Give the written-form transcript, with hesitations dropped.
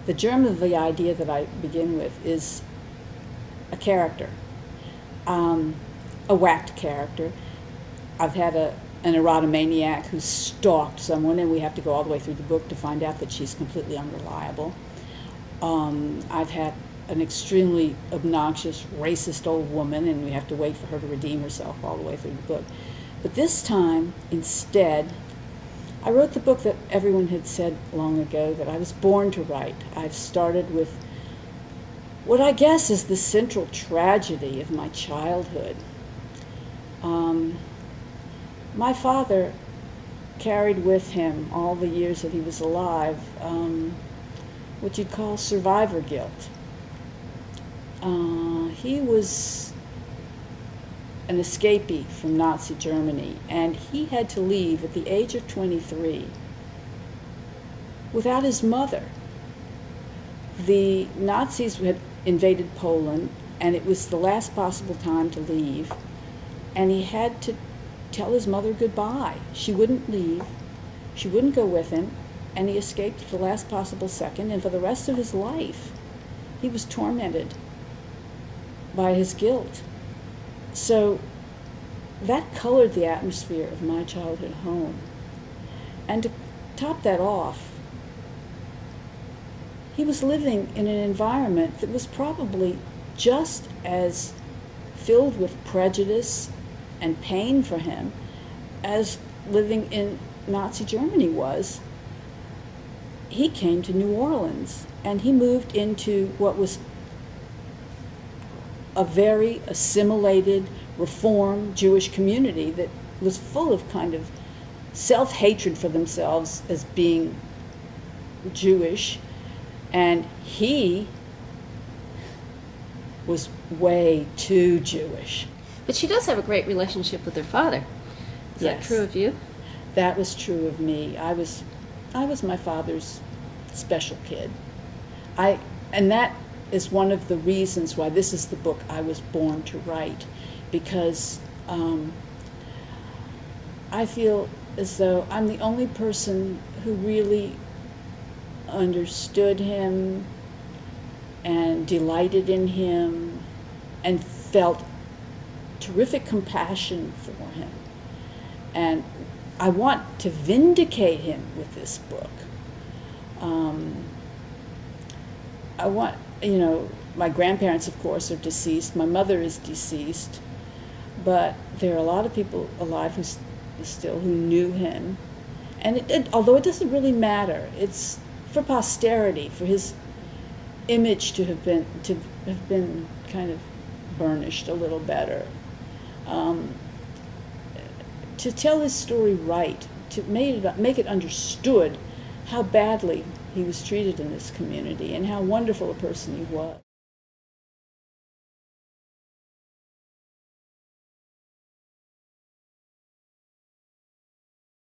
The germ of the idea that I begin with is a character, a whacked character. I've had an erotomaniac who stalked someone, and we have to go all the way through the book to find out that she's completely unreliable. I've had an extremely obnoxious, racist old woman, and we have to wait for her to redeem herself all the way through the book. But this time, instead, I wrote the book that everyone had said long ago that I was born to write. I've started with what I guess is the central tragedy of my childhood. My father carried with him all the years that he was alive what you'd call survivor guilt. He was an escapee from Nazi Germany, and he had to leave at the age of 23 without his mother. The Nazis had invaded Poland, and it was the last possible time to leave, and he had to tell his mother goodbye. She wouldn't leave, she wouldn't go with him, and he escaped at the last possible second, and for the rest of his life he was tormented by his guilt. So that colored the atmosphere of my childhood home. And to top that off, he was living in an environment that was probably just as filled with prejudice and pain for him as living in Nazi Germany was. He came to New Orleans, and he moved into what was a very assimilated, reformed Jewish community that was full of kind of self-hatred for themselves as being Jewish, and he was way too Jewish. But she does have a great relationship with her father. Is that true of you? That was true of me. I was my father's special kid. And that is one of the reasons why this is the book I was born to write, because I feel as though I'm the only person who really understood him and delighted in him and felt terrific compassion for him. And I want to vindicate him with this book. I want, you know, my grandparents, of course, are deceased. My mother is deceased. But there are a lot of people alive who knew him. And although it doesn't really matter, it's for posterity, for his image to have been kind of burnished a little better. To tell his story right, to make it understood how badly he was treated in this community and how wonderful a person he was.